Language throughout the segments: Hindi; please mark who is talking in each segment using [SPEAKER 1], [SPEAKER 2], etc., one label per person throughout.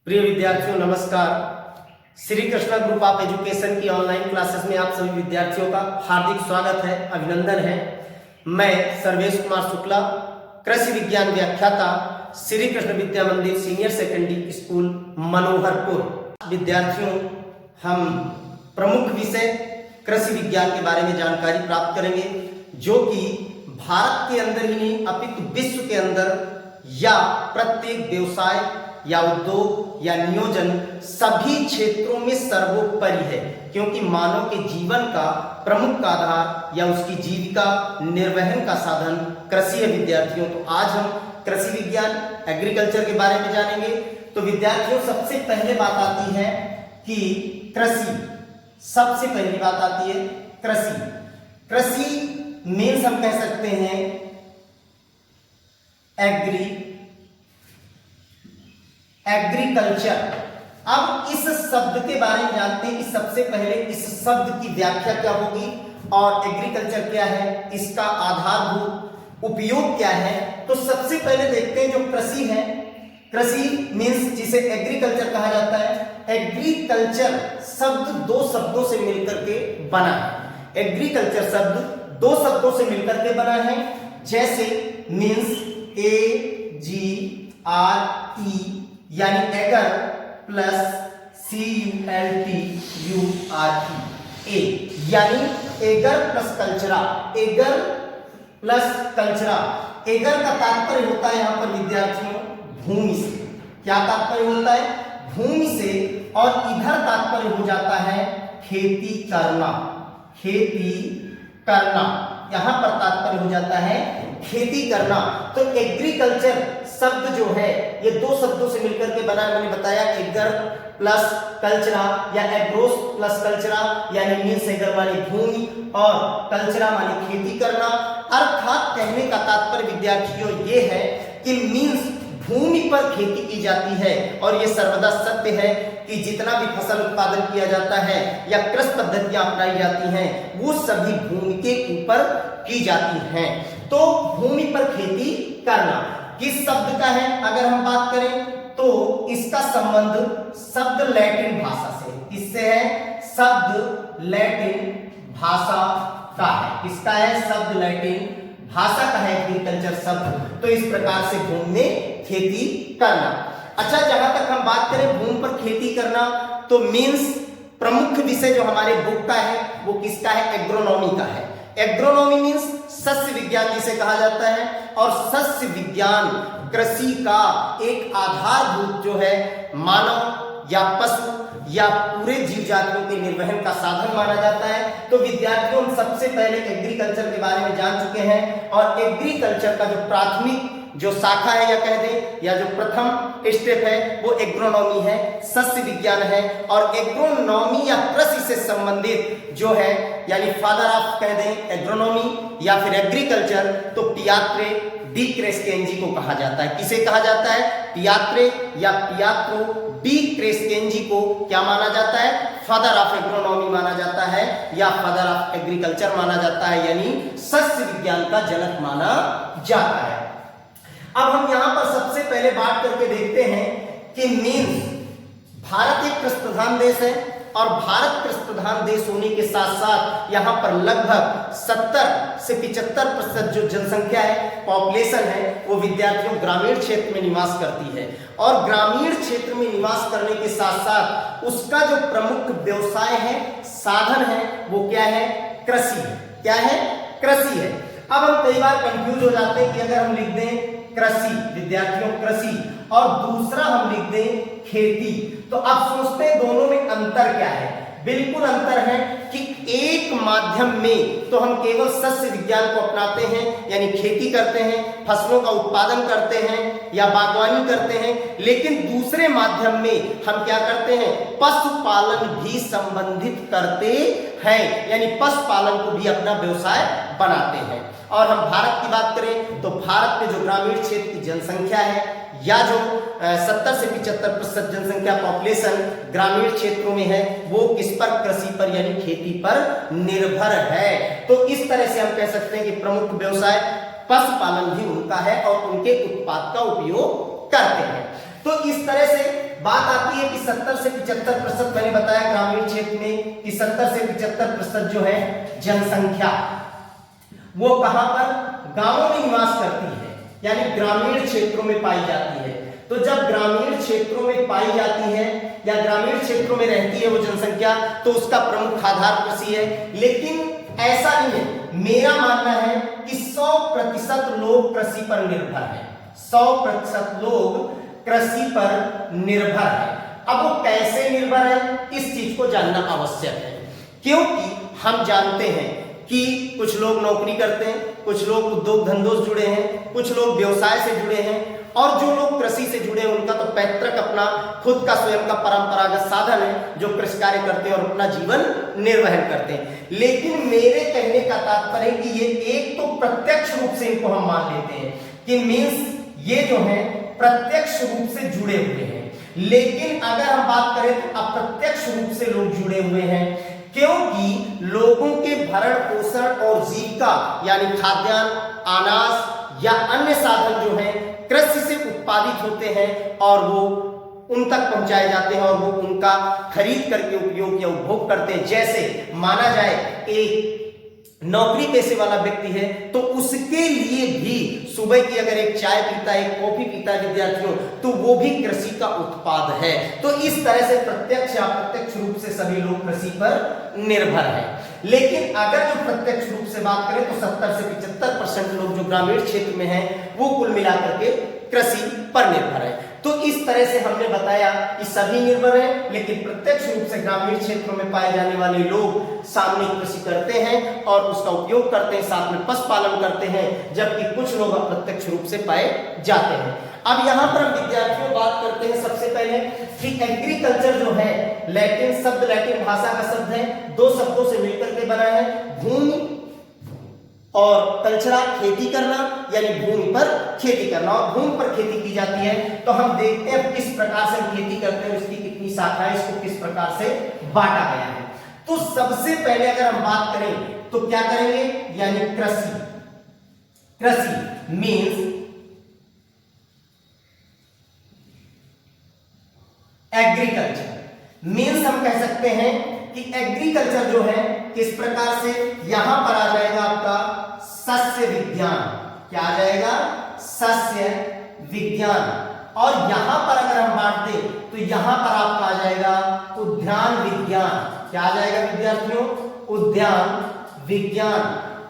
[SPEAKER 1] प्रिय विद्यार्थियों नमस्कार। Shri Krishna group of education की ऑनलाइन क्लासेस में आप सभी विद्यार्थियों का हार्दिक स्वागत है, अभिनंदन है। मैं सर्वेश कुमार शुक्ला, कृषि विज्ञान व्याख्याता, श्री कृष्ण विद्या मंदिर सीनियर सेकेंडरी स्कूल मनोहरपुर। विद्यार्थियों, हम प्रमुख विषय कृषि विज्ञान के बारे में जानकारी प्राप्त करेंगे, जो कि भारत के अंदर ही नहीं अपितु विश्व के अंदर या प्रत्येक व्यवसाय या उद्योग या नियोजन सभी क्षेत्रों में सर्वोपरि है, क्योंकि मानव के जीवन का प्रमुख आधार या उसकी जीविका निर्वहन का साधन कृषि है। विद्यार्थियों, तो आज हम कृषि विज्ञान एग्रीकल्चर के बारे में जानेंगे। तो विद्यार्थियों, सबसे पहले बात आती है कि कृषि, सबसे पहली बात आती है कृषि। कृषि मीन्स हम कह सकते हैं एग्रीकल्चर। अब इस शब्द के बारे में जानते हैं कि सबसे पहले इस शब्द की व्याख्या क्या होगी और एग्रीकल्चर क्या है, इसका आधारभूत उपयोग क्या है। तो सबसे पहले देखते हैं जो कृषि है। कृषि मीन्स जिसे एग्रीकल्चर कहा जाता है। एग्रीकल्चर शब्द दो शब्दों से मिलकर के बना है। एग्रीकल्चर शब्द दो शब्दों से मिलकर के बना है, जैसे मीन्स AGRE यानी एगर प्लस CULTURE, यानी एगर प्लस कल्चरा। एगर प्लस कल्चरा। एगर का तात्पर्य होता है यहाँ पर विद्यार्थियों भूमि से। क्या तात्पर्य होता है? भूमि से। और इधर तात्पर्य हो जाता है खेती करना। खेती करना, यहां पर तात्पर्य हो जाता है खेती करना। तो एग्रीकल्चर शब्द जो है ये दो शब्दों से मिलकर के बना है। मैंने बताया एगर प्लस कल्चरा या एग्रोस प्लस कल्चरा, यानी मीन्स एगर मानी भूमि और कल्चरा मानी खेती करना। अर्थात कहने का तात्पर्य विद्यार्थियों ये है कि मीन्स भूमि पर खेती की जाती है। और ये सर्वदा सत्य है कि जितना भी फसल उत्पादन किया जाता है या कृषि पद्धतियां अपनाई जाती हैं, वो सभी भूमि के ऊपर की जाती हैं। तो भूमि पर खेती करना किस शब्द का है अगर हम बात करें तो इसका संबंध शब्द लैटिन भाषा से। किससे है? शब्द लैटिन भाषा का है। किसका है? शब्द लैटिन भाषा का है एग्रीकल्चर शब्द। तो इस प्रकार से भूमि में खेती करना। अच्छा, जहां तक हम बात करें भूमि पर खेती करना, तो मीन्स प्रमुख विषय जो हमारे बुक का है वो किसका है? एग्रोनॉमी का है। एग्रोनॉमी मीन्स सस्य विज्ञान जिसे कहा जाता है। और सस्य विज्ञान कृषि का एक आधारभूत जो है मानव या पशु या पूरे जीव जातियों के निर्वहन का साधन माना जाता है। तो विद्यार्थियों, हम सबसे पहले एग्रीकल्चर के बारे में जान चुके हैं। और एग्रीकल्चर का जो प्राथमिक जो शाखा है या कह दें या जो प्रथम स्टेप है वो एग्रोनॉमी है, सस्य विज्ञान है। और एग्रोनॉमी या कृषि से संबंधित जो है यानी फादर ऑफ कह दें एग्रोनॉमी या फिर एग्रीकल्चर, तो पियात्रे डी क्रेस्केंजी को कहा जाता है। किसे कहा जाता है? पियात्रे या पियात्रो डी क्रेस्केंजी को क्या माना जाता है? फादर ऑफ एग्रोनॉमी माना जाता है या फादर ऑफ एग्रीकल्चर माना जाता है, यानी सस्य विज्ञान का जनक माना जाता है। अब हम यहां पर सबसे पहले बात करके देखते हैं कि मीन्स भारत एक कृषि प्रधान देश है। और भारत कृषि प्रधान देश होने के साथ साथ यहां पर लगभग 70 से 75% जो जनसंख्या है, पॉपुलेशन है, वो विद्यार्थियों ग्रामीण क्षेत्र में निवास करती है। और ग्रामीण क्षेत्र में निवास करने के साथ साथ उसका जो प्रमुख व्यवसाय है, साधन है, वो क्या है? कृषि है। क्या है? कृषि है। अब हम कई बार कंफ्यूज हो जाते हैं कि अगर हम लिख दें कृषि, विद्यार्थियों कृषि, और दूसरा हम लिख दें खेती, तो अब सोचते हैं दोनों में अंतर क्या है? बिल्कुल अंतर है कि एक माध्यम में तो हम केवल सस्य विज्ञान को अपनाते हैं, यानी खेती करते हैं, फसलों का उत्पादन करते हैं या बागवानी करते हैं। लेकिन दूसरे माध्यम में हम क्या करते हैं? पशुपालन भी संबंधित करते हैं, यानी पशुपालन को भी अपना व्यवसाय बनाते हैं। और हम भारत की बात करें तो भारत में जो ग्रामीण क्षेत्र की जनसंख्या है या जो 70 से 75% जनसंख्या पॉपुलेशन ग्रामीण क्षेत्रों में है, वो किस पर? कृषि पर यानी खेती पर निर्भर है। तो इस तरह से हम कह सकते हैं कि प्रमुख व्यवसाय पशुपालन भी उनका है और उनके उत्पाद का उपयोग करते हैं। तो इस तरह से बात आती है कि 70 से 75%, मैंने बताया ग्रामीण क्षेत्र में कि 70 से 75% जो है जनसंख्या वो कहां पर, गांवों में निवास करती है, यानी ग्रामीण क्षेत्रों में पाई जाती है। तो जब ग्रामीण क्षेत्रों में पाई जाती है या ग्रामीण क्षेत्रों में रहती है वो जनसंख्या, तो उसका प्रमुख आधार कृषि है। लेकिन ऐसा नहीं है, मेरा मानना है कि 100% लोग कृषि पर निर्भर है, 100% लोग कृषि पर निर्भर है। अब वो कैसे निर्भर है, इस चीज को जानना आवश्यक है, क्योंकि हम जानते हैं कि कुछ लोग नौकरी करते हैं, कुछ लोग उद्योग धंधों से जुड़े हैं, कुछ लोग व्यवसाय से जुड़े हैं, और जो लोग कृषि से जुड़े हैं उनका तो पैतृक अपना खुद का स्वयं का परंपरागत साधन है जो कृषि कार्य करते हैं और अपना जीवन निर्वहन करते हैं। लेकिन मेरे कहने का तात्पर्य कि ये एक तो प्रत्यक्ष रूप से इनको हम मान लेते हैं कि मीन्स ये जो है प्रत्यक्ष रूप से जुड़े हुए हैं, लेकिन अगर हम बात करें तो अप्रत्यक्ष रूप से लोग जुड़े हुए हैं, क्योंकि लोगों के भरण पोषण और जीविका यानी खाद्यान्न, अनाज या अन्य साधन जो है कृषि से उत्पादित होते हैं और वो उन तक पहुंचाए जाते हैं और वो उनका खरीद करके उपयोग या उपभोग करते हैं। जैसे माना जाए एक नौकरी पेशे वाला व्यक्ति है तो उसके लिए भी सुबह की अगर एक चाय पीता है, एक कॉफी पीता है विद्यार्थियों, तो वो भी कृषि का उत्पाद है। तो इस तरह से प्रत्यक्ष या अप्रत्यक्ष रूप से सभी लोग कृषि पर निर्भर हैं। लेकिन अगर जो प्रत्यक्ष रूप से बात करें तो 70 से 75% लोग जो ग्रामीण क्षेत्र में हैं वो कुल मिलाकर के कृषि पर निर्भर है। तो इस तरह से हमने बताया कि सभी निर्भर हैं, लेकिन प्रत्यक्ष रूप से ग्रामीण क्षेत्रों में पाए जाने वाले लोग सामूहिक कृषि करते हैं और उसका उपयोग करते हैं, साथ में पशुपालन करते हैं, जबकि कुछ लोग अप्रत्यक्ष रूप से पाए जाते हैं। अब यहां पर हम विद्यार्थियों बात करते हैं सबसे पहले कि एग्रीकल्चर जो है लैटिन शब्द, लैटिन भाषा का शब्द है, दो शब्दों से मिलकर के बना है, भूमि और कल्चरा, खेती करना यानी भूमि पर खेती करना, और भूमि पर खेती की जाती है। तो हम देखते हैं किस प्रकार से हम खेती करते हैं, उसकी कितनी शाखाएं, इसको किस प्रकार से बांटा गया है। तो सबसे पहले अगर हम बात करें तो क्या करेंगे, यानी कृषि, कृषि मीन्स एग्रीकल्चर मीन्स हम कह सकते हैं कि एग्रीकल्चर जो है किस प्रकार से, यहां पर आ जाएगा आपका सस्य विज्ञान, क्या आ जाएगा, सस्य विज्ञान, और यहां पर अगर हम बांट दें तो यहां पर आपका आ जाएगा उद्यान विज्ञान, क्या आ जाएगा विद्यार्थियों, उद्यान विज्ञान,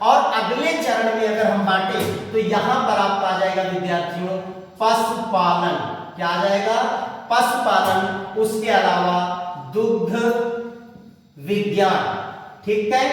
[SPEAKER 1] और अगले चरण में अगर हम बांटे तो यहां पर आपका आ जाएगा विद्यार्थियों पशुपालन, क्या आ जाएगा, पशुपालन, उसके अलावा दुग्ध विज्ञान। ठीक है,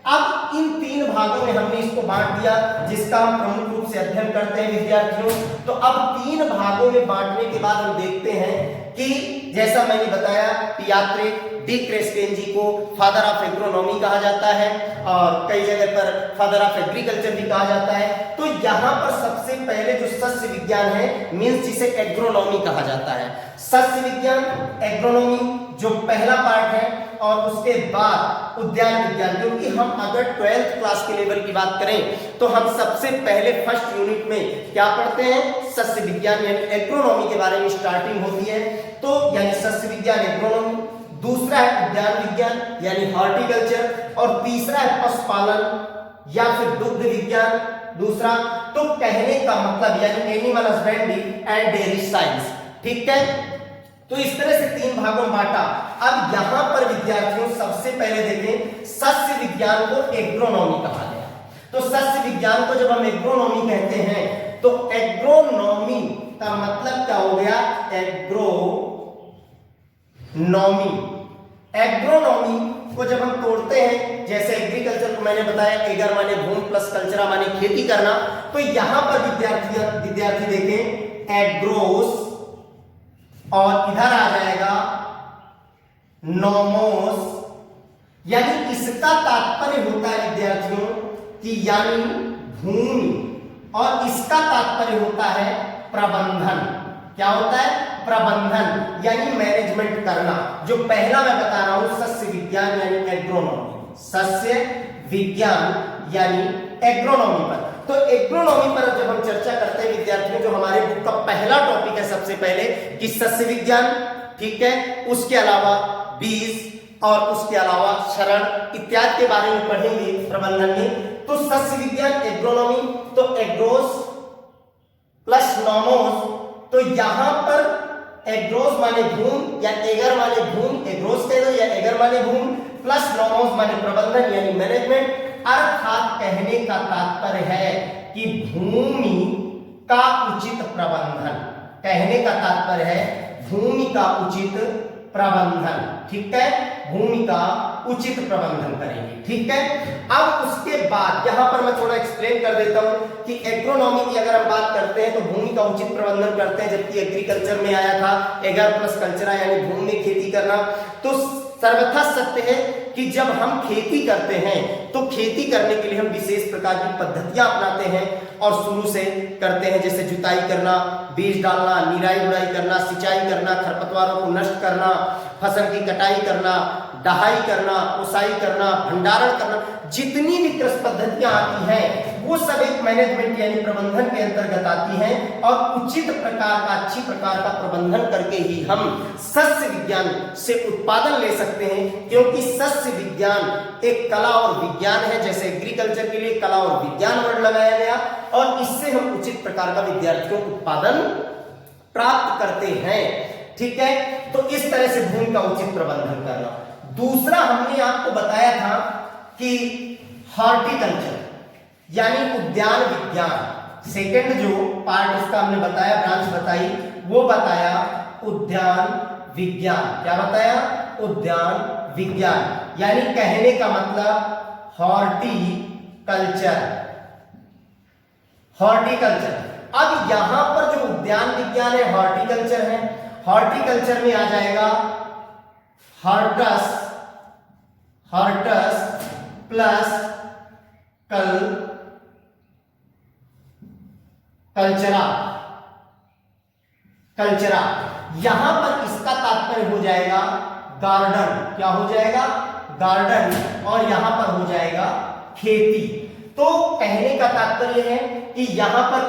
[SPEAKER 1] अब इन तीन भागों में हमने इसको बांट दिया जिसका हम प्रमुख रूप से अध्ययन करते हैं विद्यार्थियों। तो अब तीन भागों में बांटने के बाद हम देखते हैं कि जैसा मैंने बताया पियात्रे डी क्रेस्टेंजी को फादर ऑफ एग्रोनॉमी कहा जाता है और कई जगह पर फादर ऑफ एग्रीकल्चर भी कहा जाता है। तो यहाँ पर सबसे पहले जो सस्य विज्ञान है मीन्स जिसे एग्रोनॉमी कहा जाता है, सस्य विज्ञान एग्रोनॉमी जो पहला पार्ट है, और उसके बाद उद्यान विज्ञान, क्योंकि हम अगर 12th क्लास के लेवल की बात करें तो हम सबसे पहले फर्स्ट यूनिट में क्या पढ़ते हैं, सस्य विज्ञान यानी एग्रोनॉमी के बारे में स्टार्टिंग होती है। तो यानी सस्य विज्ञान एग्रोनॉमी, दूसरा है उद्यान विज्ञान यानी हॉर्टिकल्चर, और तीसरा है पशुपालन या फिर दुग्ध विज्ञान दूसरा। तो कहने का मतलब यानी animal husbandry and dairy science. ठीक है, तो इस तरह से तीन भागों में बांटा। अब यहां पर विद्यार्थियों सबसे पहले देखें सस्य विज्ञान को एग्रोनॉमी कहा गया। तो सस्य विज्ञान को जब हम एग्रोनॉमी कहते हैं तो एग्रोनॉमी का मतलब क्या हो गया, एग्रोनॉमी को जब हम तोड़ते हैं, जैसे एग्रीकल्चर को मैंने बताया एगर माने भूमि प्लस कल्चरा माने खेती करना, तो यहां पर विद्यार्थी देखें एग्रोस, और इधर आ जाएगा नोमोस, यानी इसका तात्पर्य होता है विद्यार्थियों कि यानी भूमि, और इसका तात्पर्य होता है प्रबंधन। क्या होता है, प्रबंधन यानी मैनेजमेंट करना। जो पहला मैं बता रहा हूं सस्य विज्ञान यानी एग्रोनॉमी, सस्य विज्ञान यानी एग्रोनॉमी पर। तो एग्रोनॉमी पर जब हम चर्चा करते हैं विद्यार्थियों, जो हमारे बुक का पहला टॉपिक है सबसे पहले कि सस्य विज्ञान ठीक है, उसके अलावा बीज और उसके अलावा क्षरण इत्यादि के बारे में पढ़ेंगे प्रबंधन में। तो सस्य विज्ञान एग्रोनॉमी, तो एग्रोस प्लस नॉमोस, तो यहां पर एग्रोस माने भूमि या एगर माने भूमि, एग्रोस कह दो या एगर माने भूमि, प्लस नॉमोस माने प्रबंधन यानी मैनेजमेंट। अर्थात कहने का तात्पर्य है कि भूमि का उचित प्रबंधन, कहने का तात्पर्य है भूमि का उचित प्रबंधन, ठीक है, भूमि का उचित प्रबंधन करेंगे, ठीक है। अब उसके बाद यहां पर मैं थोड़ा एक्सप्लेन कर देता हूं कि एग्रोनॉमी की अगर हम बात करते हैं तो भूमि का उचित प्रबंधन करते हैं, जबकि एग्रीकल्चर में आया था एगर प्लस कल्चरा यानी भूमि में खेती करना। तो सर्वथा सत्य है कि जब हम खेती करते हैं तो खेती करने के लिए हम विशेष प्रकार की पद्धतियां अपनाते हैं और शुरू से करते हैं, जैसे जुताई करना, बीज डालना, निराई गुड़ाई करना, सिंचाई करना, खरपतवारों को नष्ट करना, फसल की कटाई करना, दहाई करना, ओसाई करना, भंडारण करना, जितनी भी कृषि पद्धतियां आती हैं वो सब एक मैनेजमेंट यानी प्रबंधन के अंतर्गत आती हैं और उचित प्रकार का, अच्छी प्रकार का प्रबंधन करके ही हम सस्य विज्ञान से उत्पादन ले सकते हैं, क्योंकि सस्य विज्ञान एक कला और विज्ञान है। जैसे एग्रीकल्चर के लिए कला और विज्ञान वर्ड लगाया गया और इससे हम उचित प्रकार का विद्यार्थियों को उत्पादन प्राप्त करते हैं, ठीक है। तो इस तरह से भूमि का उचित प्रबंधन करना। दूसरा हमने आपको बताया था कि हॉर्टिकल्चर यानी उद्यान विज्ञान, सेकंड जो पार्ट इसका हमने बताया, ब्रांच बताई, वो बताया उद्यान विज्ञान। क्या बताया? उद्यान विज्ञान, यानी कहने का मतलब हॉर्टिकल्चर, हॉर्टिकल्चर। अब यहां पर जो उद्यान विज्ञान है, हॉर्टिकल्चर है, हॉर्टिकल्चर में आ जाएगा हॉर्टस, हॉर्टस प्लस कल्चरा, कल्चरा। यहां पर इसका तात्पर्य हो जाएगा गार्डन। क्या हो जाएगा? गार्डन। और यहां पर हो जाएगा खेती। तो कहने का तात्पर्य है कि यहां पर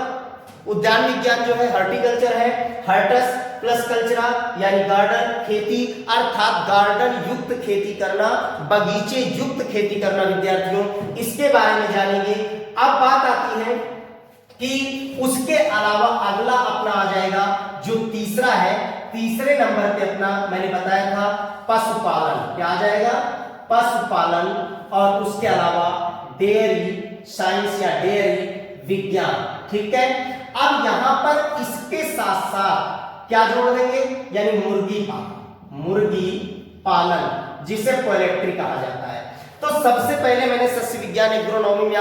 [SPEAKER 1] उद्यान विज्ञान जो है हॉर्टिकल्चर है, हर्टस प्लस कल्चरा यानी गार्डन, खेती, अर्थात गार्डन युक्त खेती करना, बगीचे युक्त खेती करना विद्यार्थियों, इसके बारे में जानेंगे। अब बात आती है कि उसके अलावा अगला अपना आ जाएगा जो तीसरा है, तीसरे नंबर पे अपना मैंने बताया था पशुपालन। क्या आ जाएगा? पशुपालन। और उसके अलावा डेयरी साइंस या डेयरी विज्ञान, ठीक है। अब यहां पर इसके साथ साथ क्या जोड़ देंगे? यानी मुर्गी पालन, मुर्गी पालन जिसे पोल्ट्री कहा जाता है। तो सबसे पहले मैंने सस्य विज्ञान एग्रोनॉमी में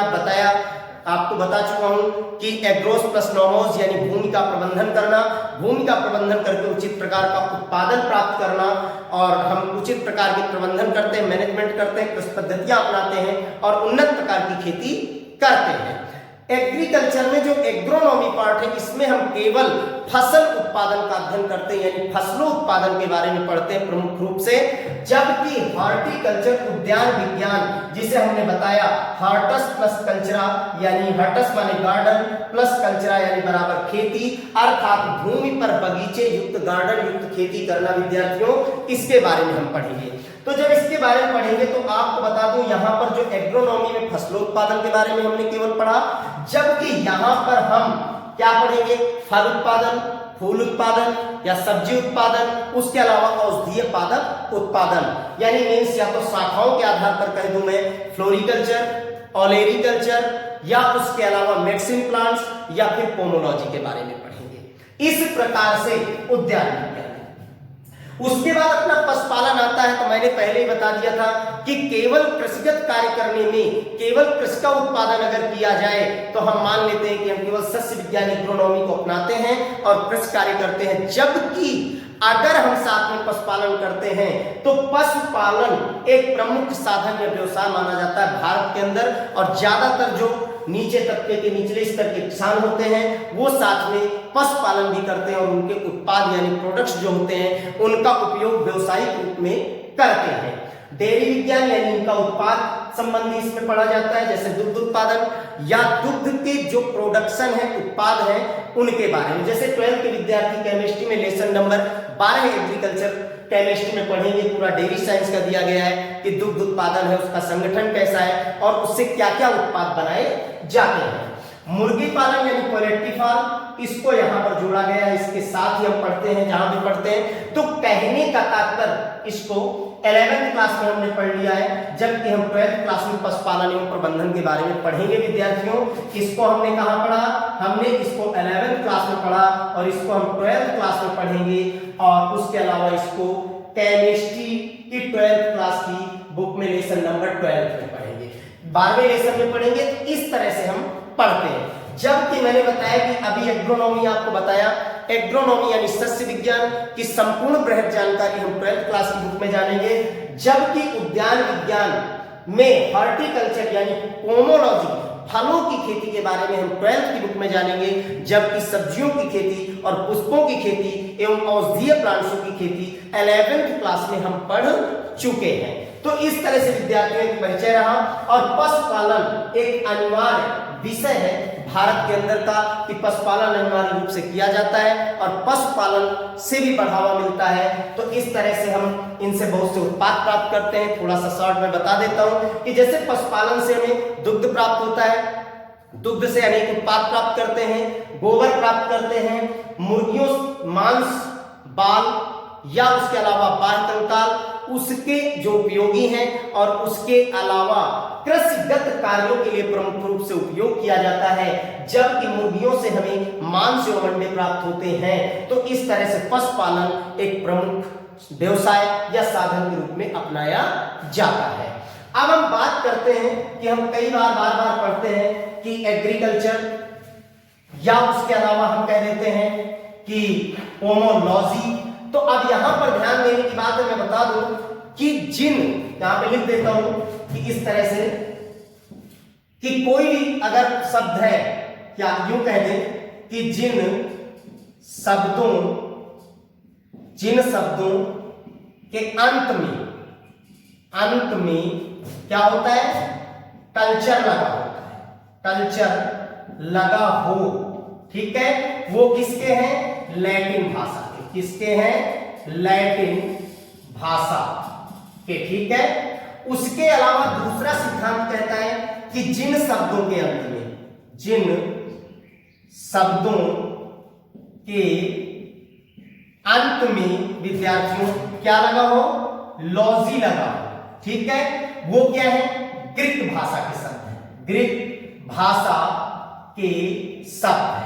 [SPEAKER 1] आपको बता चुका हूं कि एग्रोस प्लस नॉमोस यानी भूमि का प्रबंधन करना, भूमि का प्रबंधन करके उचित प्रकार का उत्पादन प्राप्त करना, और हम उचित प्रकार के प्रबंधन करते हैं, मैनेजमेंट करते हैं, कृषि पद्धतियां अपनाते हैं और उन्नत प्रकार की खेती करते हैं। एग्रीकल्चर में जो एग्रोनॉमी पार्ट है इसमें हम केवल फसल उत्पादन का अध्ययन करते हैं, यानी फसलों उत्पादन के बारे में पढ़ते हैं प्रमुख रूप से, जबकि हॉर्टिकल्चर उद्यान विज्ञान जिसे हमने बताया हॉर्टस प्लस कल्चरा यानी हॉर्टस माने गार्डन प्लस कल्चरा यानी बराबर खेती, अर्थात भूमि पर बगीचे युक्त गार्डन युक्त खेती करना विद्यार्थियों, इसके बारे में हम पढ़ेंगे। तो जब इसके बारे में पढ़ेंगे तो आपको बता दूं यहां पर जो एग्रोनॉमी में फसलोत्पादन के बारे में हमने केवल पढ़ा, जबकि यहां पर हम क्या पढ़ेंगे? फल उत्पादन, फूल उत्पादन या सब्जी उत्पादन, उसके अलावा औषधीय पादप उत्पादन, यानी मीन्स या तो शाखाओं के आधार पर कह दूं मैं फ्लोरिकल्चर, ओलेरिकल्चर या उसके अलावा मेडिसिन प्लांट्स या फिर पोमोलॉजी के बारे में पढ़ेंगे। इस प्रकार से उद्यान विज्ञान। उसके बाद अपना पशुपालन आता है। तो मैंने पहले ही बता दिया था कि केवल कृषिगत कार्य करने में, केवल कृषि का उत्पादन अगर किया जाए तो हम मान लेते हैं कि हम केवल सस्य विज्ञान एग्रोनॉमी को अपनाते हैं और कृषि कार्य करते हैं, जबकि अगर हम साथ में पशुपालन करते हैं तो पशुपालन एक प्रमुख साधन या व्यवसाय माना जाता है भारत के अंदर, और ज्यादातर जो नीचे तबके के, निचले स्तर के किसान होते हैं वो साथ में पशुपालन भी करते हैं और उनके उत्पाद यानी प्रोडक्ट्स जो होते हैं उनका उपयोग व्यवसायिक रूप में करते हैं। डेयरी विज्ञान यानी इनका उत्पाद संबंधी इसमें पढ़ा जाता है, जैसे दुग्ध उत्पादन या दुग्ध के जो प्रोडक्शन है, उत्पाद है, उनके बारे में। जैसे 12th के विद्यार्थी केमिस्ट्री में लेसन नंबर 12 एग्रीकल्चर केमिस्ट्री में पढ़ेंगे, पूरा डेयरी साइंस का दिया गया है कि दुग्ध उत्पादन है उसका संगठन कैसा है और उससे क्या क्या उत्पाद बनाए जाते हैं। मुर्गी पालन यानी पोल्ट्री फार्म, इसको यहाँ पर जोड़ा गया है, इसके साथ ही हम पढ़ते हैं जहां भी पढ़ते हैं। तो कहने का तात्पर्य इसको 11th क्लास में हमने पढ़ लिया है, जबकि हम 12th क्लास में पशुपालन एवं प्रबंधन के बारे में पढ़ेंगे विद्यार्थियों। इसको हमने कहाँ पढ़ा, हमने इसको 11th क्लास में पढ़ा और इसको हम 12th क्लास में पढ़ेंगे। और उसके अलावा इसको केमिस्ट्री की 12th क्लास की बुक में लेसन नंबर 12 में पढ़ेंगे, 12वें लेसन में पढ़ेंगे। इस तरह से हम पढ़ते हैं। जबकि मैंने बताया कि अभी एग्रोनॉमी आपको बताया, एग्रोनॉमी यानी सस्य विज्ञान की संपूर्ण बृहद जानकारी हम 12th क्लास की बुक में जानेंगे, जबकि उद्यान विज्ञान में हॉर्टिकल्चर यानी पोमोलॉजी फलों की खेती के बारे में हम 12th की बुक में जानेंगे, जबकि सब्जियों की खेती और पुष्पों की खेती एवं औषधीय प्लांट्सों की खेती 11th क्लास में हम पढ़ चुके हैं। तो इस तरह से विद्यार्थियों का परिचय रहा। और पशुपालन एक अनिवार्य विषय है भारत के अंदर का कि पशुपालन अनिवार्य रूप से किया जाता है और पशुपालन से भी बढ़ावा मिलता है। तो इस तरह से हम इनसे बहुत से उत्पाद प्राप्त करते हैं। थोड़ा सा शॉर्ट में बता देता हूं कि जैसे पशुपालन से हमें दुग्ध प्राप्त होता है, दुग्ध से अनेक उत्पाद प्राप्त करते हैं, गोबर प्राप्त करते हैं, मुर्गियों मांस, बाल या उसके अलावा बाल कंकाल उसके जो उपयोगी हैं, और उसके अलावा कृषिगत कार्यों के लिए प्रमुख रूप से उपयोग किया जाता है, जबकि मुर्गियों से हमें मांस एवं अंडे प्राप्त होते हैं। तो इस तरह से पशुपालन एक प्रमुख व्यवसाय या साधन के रूप में अपनाया जाता है। अब हम बात करते हैं कि हम कई बार बार पढ़ते हैं कि एग्रीकल्चर या उसके अलावा हम कह देते हैं कि पोमोलॉजी। तो अब यहां पर ध्यान देने की बात है, मैं बता दूं कि जिन, यहां पे लिख देता हूं कि इस तरह से कि कोई भी अगर शब्द है, क्या यूं कह दें कि जिन शब्दों के अंत में क्या होता है, कल्चर लगा होता है, कल्चर लगा हो, ठीक है, वो किसके हैं, लैटिन भाषा के। किसके हैं, लैटिन भाषा के, ठीक है। उसके अलावा दूसरा सिद्धांत कहता है कि जिन शब्दों के अंत में विद्यार्थियों क्या लगा हो, लॉजी लगा हो, ठीक है, वो क्या है, ग्रीक भाषा के शब्द है, ग्रीक भाषा के शब्द है।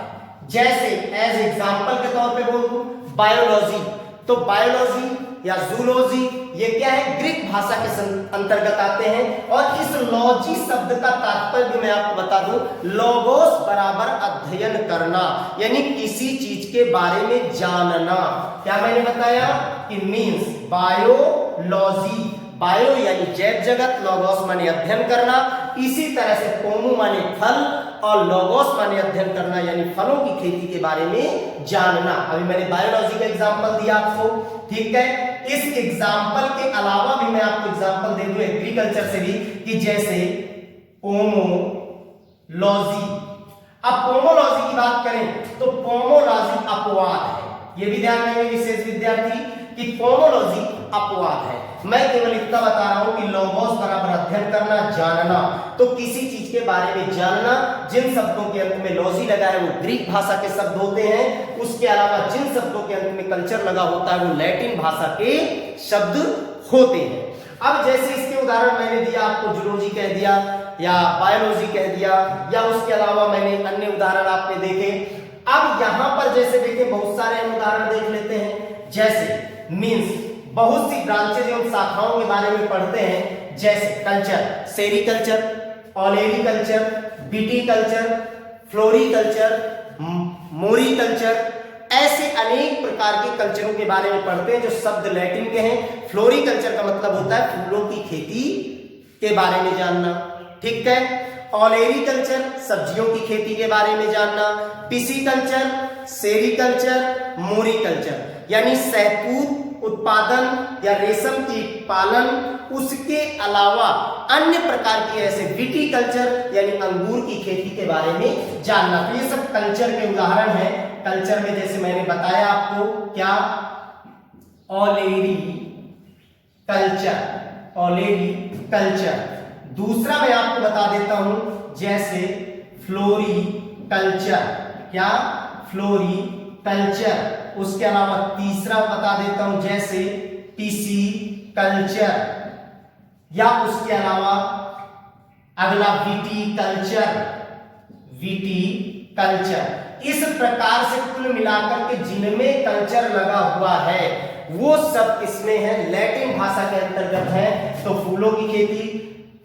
[SPEAKER 1] जैसे एज एग्जांपल के तौर पे बोलूं बायोलॉजी, तो बायोलॉजी या जूलॉजी ये क्या है, ग्रीक भाषा के अंतर्गत आते हैं। और इस लॉजी शब्द का तात्पर्य भी मैं आपको बता दूं, लोगोस बराबर अध्ययन करना, यानी किसी चीज के बारे में जानना। क्या मैंने बताया कि मीन्स बायोलॉजी, बायो यानी जैव जगत, लोगोस माने अध्ययन करना। इसी तरह से पोमो माने फल और लोगोस माने अध्ययन करना, यानी फलों की खेती के बारे में जानना। अभी मैंने बायोलॉजी का एग्जांपल दिया आपको, ठीक है। इस एग्जांपल के अलावा भी मैं आपको एग्जांपल दे दूं एग्रीकल्चर से भी, कि जैसे पोमोलॉजी। अब पोमोलॉजी की बात करें तो पोमोलॉजी अपवाद है, ये भी ध्यान देंगे विशेष विद्यार्थी कि पोमोलॉजी अपवाद है। मैं केवल इतना बता रहा हूं कि लोगोस बराबर अध्ययन करना, जानना, तो किसी चीज के बारे में जानना। जिन शब्दों के अंत में लॉजी लगा है वो ग्रीक भाषा के शब्द होते हैं, उसके अलावा जिन शब्दों के अंत में कल्चर लगा होता है वो लैटिन भाषा के शब्द होते हैं। अब जैसे इसके उदाहरण मैंने दिया आपको, जूलॉजी कह दिया या बायोलॉजी कह दिया, या उसके अलावा मैंने अन्य उदाहरण आपने देखे। अब यहां पर जैसे देखें बहुत सारे हम उदाहरण देख लेते हैं, जैसे मीन्स बहुत सी ब्रांचेज एवं शाखाओं के बारे में पढ़ते हैं, जैसे culture, sericulture, olericulture, viticulture, floriculture, मोरीकल्चर, ऐसे अनेक प्रकार के कल्चरों के बारे में पढ़ते हैं जो शब्द लैटिन के हैं। फ्लोरीकल्चर का मतलब होता है फूलों की खेती के बारे में जानना, ठीक है। ओलेरीकल्चर सब्जियों की खेती के बारे में जानना, पिसीकल्चर, सेरीकल्चर, मोरीकल्चर यानी शहतूत उत्पादन या रेशम की पालन, उसके अलावा अन्य प्रकार के ऐसे विटीकल्चर यानी अंगूर की खेती के बारे में जानना। तो ये सब कल्चर के उदाहरण हैं। कल्चर में जैसे मैंने बताया आपको क्या, ऑलेरी कल्चर। दूसरा मैं आपको बता देता हूं जैसे फ्लोरीकल्चर, क्या फ्लोरीकल्चर। उसके अलावा तीसरा बता देता हूं जैसे टिसिकल्चर, या उसके अलावा अगला विटीकल्चर। इस प्रकार से कुल मिलाकर के जिनमें कल्चर लगा हुआ है वो सब किसमें है, लैटिन भाषा के अंतर्गत है। तो फूलों की खेती,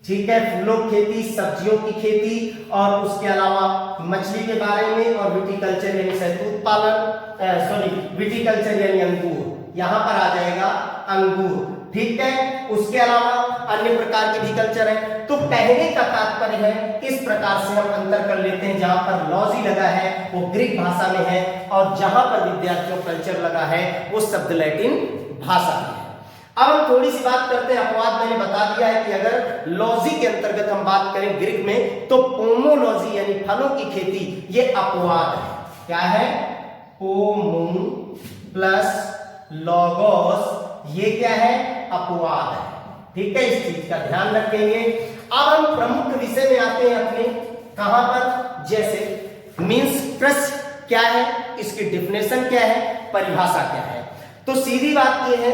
[SPEAKER 1] ठीक है, फूलों की खेती, सब्जियों की खेती, और उसके अलावा मछली के बारे में, और विटीकल्चर यानी शहतूत पालन, विटीकल्चर यानी अंगूर, यहां पर आ जाएगा अंगूर, ठीक है। उसके अलावा अन्य प्रकार के भी कल्चर है। तो कहने का तात्पर्य है इस प्रकार से हम अंतर कर लेते हैं, जहां पर लॉजी लगा है वो ग्रीक भाषा में है, और जहां पर विद्यार्थियों कल्चर लगा है वो शब्द लैटिन भाषा में है। अब हम थोड़ी सी बात करते हैं अपवाद। मैंने बता दिया है कि अगर लॉजी के अंतर्गत हम बात करें ग्रीक में, तो पोमोलॉजी यानी फलों की खेती ये अपवाद है। क्या है, पोमो प्लस लॉगोस, ये क्या है, अपवाद है, ठीक है। इस चीज का ध्यान रखेंगे। अब हम प्रमुख विषय में आते हैं अपने, कहां पर, जैसे मींस कृषि क्या है, इसकी डिफिनेशन क्या है, परिभाषा क्या है। तो सीधी बात यह है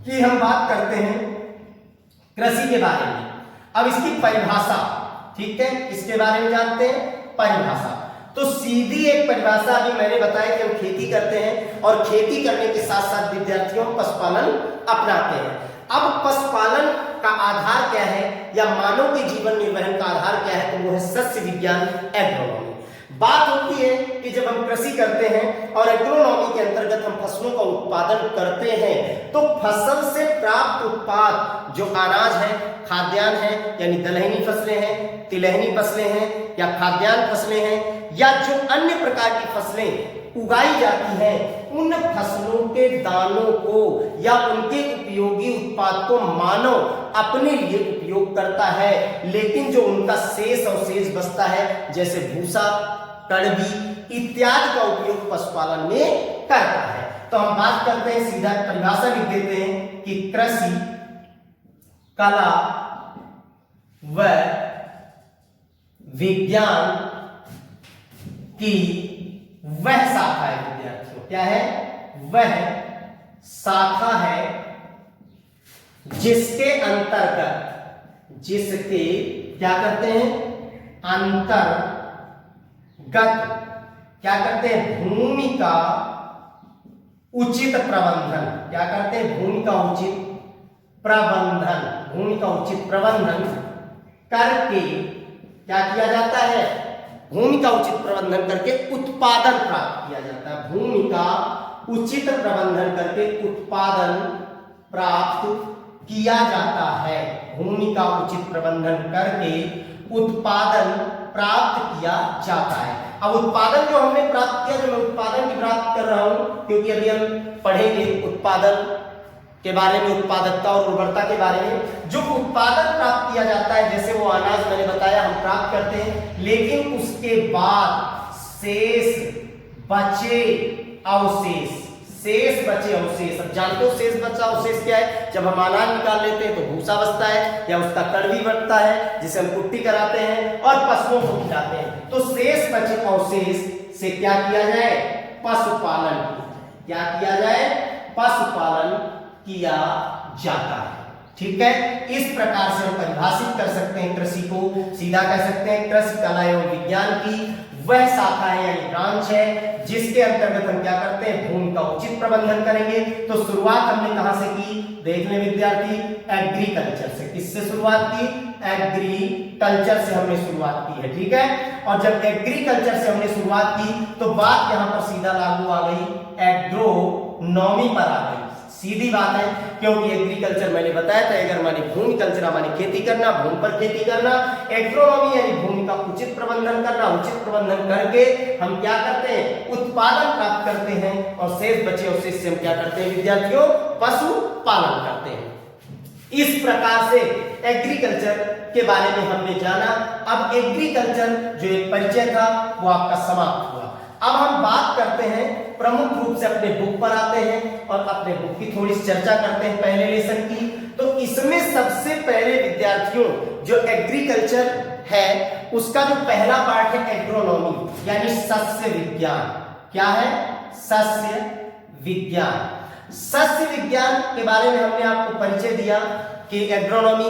[SPEAKER 1] कि हम बात करते हैं कृषि के बारे में। अब इसकी परिभाषा, ठीक है, इसके बारे में जानते हैं परिभाषा। तो सीधी एक परिभाषा अभी मैंने बताया कि हम खेती करते हैं, और खेती करने के साथ साथ विद्यार्थियों पशुपालन अपनाते हैं। अब पशुपालन का आधार क्या है, या मानव के जीवन निर्वहन का आधार क्या है, तो वो है सस्य विज्ञान, एग्रोनॉमी। बात होती है कि जब हम कृषि करते हैं और एग्रोनॉमी के अंतर्गत हम फसलों का उत्पादन करते हैं, तो फसल से प्राप्त उत्पाद जो अनाज है, खाद्यान्न है, यानी दलहनी फसलें हैं, तिलहनी फसलें हैं, या खाद्यान्न फसलें हैं, या जो अन्य प्रकार की फसलें उगाई जाती हैं, उन फसलों के दानों को या उनके उपयोगी उत्पाद को मानव अपने लिए उपयोग करता है, लेकिन जो उनका शेष अवशेष बचता है, जैसे भूसा, कड़बी इत्यादि का उपयोग पशुपालन में करता है। तो हम बात करते हैं, सीधा परिभाषा लिख देते हैं कि कृषि कला व विज्ञान की वह शाखा है विद्यार्थियों, क्या है, वह शाखा है जिसके अंतर्गत, जिसके क्या करते हैं, अंतर्गत क्या करते हैं, भूमि का उचित प्रबंधन, क्या करते हैं, भूमि का उचित प्रबंधन, भूमि का उचित प्रबंधन करके क्या किया जाता है, भूमि का उचित प्रबंधन करके उत्पादन प्राप्त किया जाता है। भूमि का उचित प्रबंधन करके उत्पादन प्राप्त किया जाता है। भूमि का उचित प्रबंधन करके उत्पादन प्राप्त किया जाता है। अब उत्पादन जो हमने प्राप्त किया, जो मैं उत्पादन की बात कर रहा हूं, क्योंकि अभी हम पढ़ेंगे उत्पादन के बारे में, उत्पादकता और उर्वरता के बारे में। जो उत्पादन प्राप्त किया जाता है, जैसे वो अनाज मैंने बताया हम प्राप्त करते हैं, लेकिन उसके बाद शेष बचे अवशेष, अब जानते हो शेष बचा अवशेष क्या है, जब हम अनाज निकाल लेते हैं तो भूसा बचता है, या उसका कड़वी बनता है जिसे हम कुट्टी कराते हैं और पशुओं को खिलाते हैं। तो शेष बचे अवशेष से क्या किया जाए, पशुपालन, क्या किया जाए, पशुपालन किया जाता है, ठीक है। इस प्रकार से हम परिभाषित कर सकते हैं कृषि को, सीधा कह सकते हैं कृषि कला एवं विज्ञान की वह शाखा है यानी ब्रांच है, जिसके अंतर्गत हम क्या करते हैं, भूमि का उचित प्रबंधन करेंगे। तो शुरुआत हमने कहां से की, देख लें विद्यार्थी, एग्रीकल्चर से। किससे शुरुआत की, एग्रीकल्चर से हमने शुरुआत की है, ठीक है। और जब एग्रीकल्चर से हमने शुरुआत की, तो बात यहां पर सीधा लागू आ गई एग्रोनॉमी पर आ गई। सीधी बात है, क्योंकि एग्रीकल्चर मैंने बताया था, अगर माने भूमि कल्चर माने खेती करना, भूमि पर खेती करना, एग्रोनॉमी यानी भूमि का उचित प्रबंधन करना, उचित प्रबंधन करके हम क्या करते हैं, उत्पादन प्राप्त करते हैं, और शेष बचे अवशेष से हम क्या करते हैं विद्यार्थियों, पशु पालन करते हैं। इस प्रकार से एग्रीकल्चर के बारे में हमने जाना। अब एग्रीकल्चर जो एक परिचय था वो आपका समाप्त हुआ। अब हम बात करते हैं प्रमुख रूप से अपने बुक पर आते हैं और अपने बुक की थोड़ी चर्चा करते हैं पहले लेसन की। तो इसमें सबसे पहले विद्यार्थियों जो एग्रीकल्चर है उसका जो पहला पार्ट है एग्रोनॉमी यानी सस्य विज्ञान। क्या है? सस्य विज्ञान। सस्य विज्ञान के बारे में हमने आपको परिचय दिया कि एग्रोनॉमी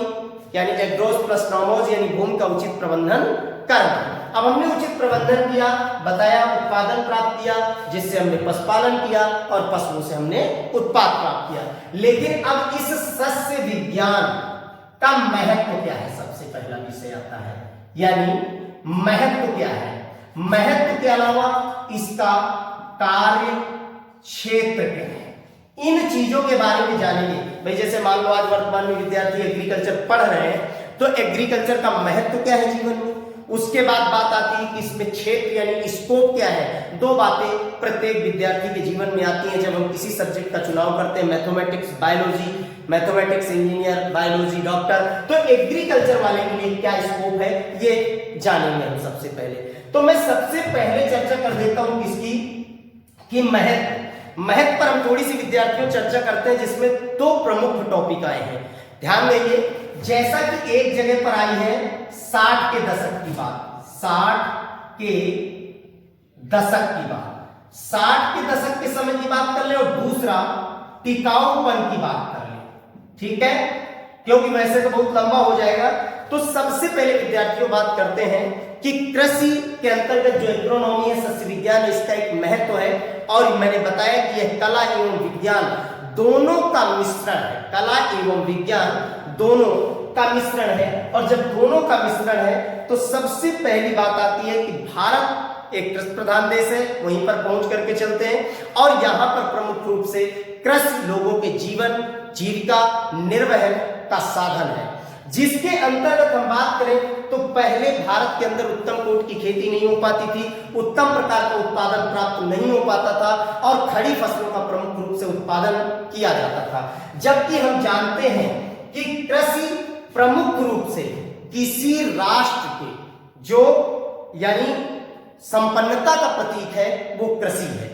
[SPEAKER 1] यानी एग्रोस प्लस नॉमोज यानी भूमि का उचित प्रबंधन करना। अब हमने उचित प्रबंधन किया, बताया, उत्पादन प्राप्त किया, जिससे हमने पशुपालन किया और पशुओं से हमने उत्पाद प्राप्त किया। लेकिन अब इस सस्य विज्ञान का महत्व क्या है? सबसे पहला विषय आता है, यानी महत्व क्या है? महत्व के अलावा इसका कार्य क्षेत्र क्या है, इन चीजों के बारे में जानेंगे। भाई जैसे मान लो आज वर्तमान में विद्यार्थी एग्रीकल्चर पढ़ रहे हैं तो एग्रीकल्चर का महत्व क्या है जीवन में, उसके बाद बात आती है कि इसमें क्षेत्र यानी स्कोप क्या है। दो बातें प्रत्येक विद्यार्थी के जीवन में आती हैं जब हम किसी सब्जेक्ट का चुनाव करते हैं, mathematics biology, mathematics engineer, biology doctor, तो एग्रीकल्चर वाले के लिए क्या स्कोप है ये जानेंगे हम सबसे पहले। तो मैं सबसे पहले चर्चा कर देता हूं किसकी, कि महत्व पर हम थोड़ी सी विद्यार्थियों चर्चा करते हैं जिसमें दो प्रमुख टॉपिक आए हैं। ध्यान देंगे, जैसा कि एक जगह पर आई है 60 के दशक की बात, 60 के दशक की बात, 60 के दशक के समय की बात कर ले, और दूसरा टिकाऊपन की बात कर ले, ठीक है, क्योंकि वैसे तो बहुत लंबा हो जाएगा। तो सबसे पहले विद्यार्थियों बात करते हैं कि कृषि के अंतर्गत जो एग्रोनॉमी है, सस्य विज्ञान, इसका एक महत्व है। और मैंने बताया कि यह कला एवं विज्ञान दोनों का मिश्रण है, कला एवं विज्ञान दोनों का मिश्रण है। और जब दोनों का मिश्रण है तो सबसे पहली बात आती है कि भारत एक कृषि प्रधान देश है, वहीं पर पहुंच करके चलते हैं। और यहां पर प्रमुख रूप से कृषि लोगों के जीवन जीविका निर्वहन का साधन है, जिसके अंतर्गत हम बात करें तो पहले भारत के अंदर उत्तम कोट की खेती नहीं हो पाती थी, उत्तम प्रकार का उत्पादन प्राप्त नहीं हो पाता था और खड़ी फसलों का प्रमुख रूप से उत्पादन किया जाता था। जबकि हम जानते हैं कि कृषि प्रमुख रूप से किसी राष्ट्र के जो यानी संपन्नता का प्रतीक है वो कृषि है,